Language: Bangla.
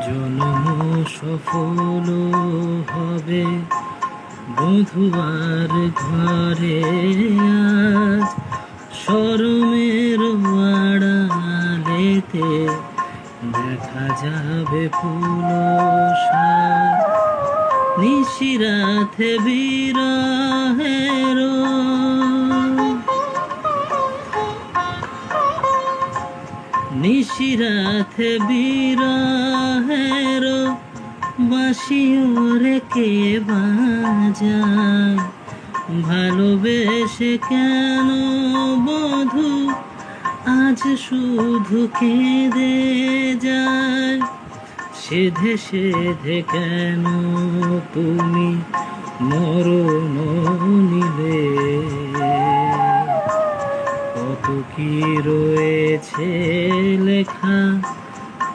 জন্ম সফল হবে বধুয়ার ঘরে আজ শরমের আড়ালেতে দেখা যাবে পুলসার নিশিরাতে বিরহের নিশিরাতে বিরহের বাঁশিওরে কে বাজায় ভালোবেসে কেন বধূ আজ শুধু কেঁদে যায় সেধে সেধে কেন তুমি মরণ নিলে কত কি রয়েছে লেখা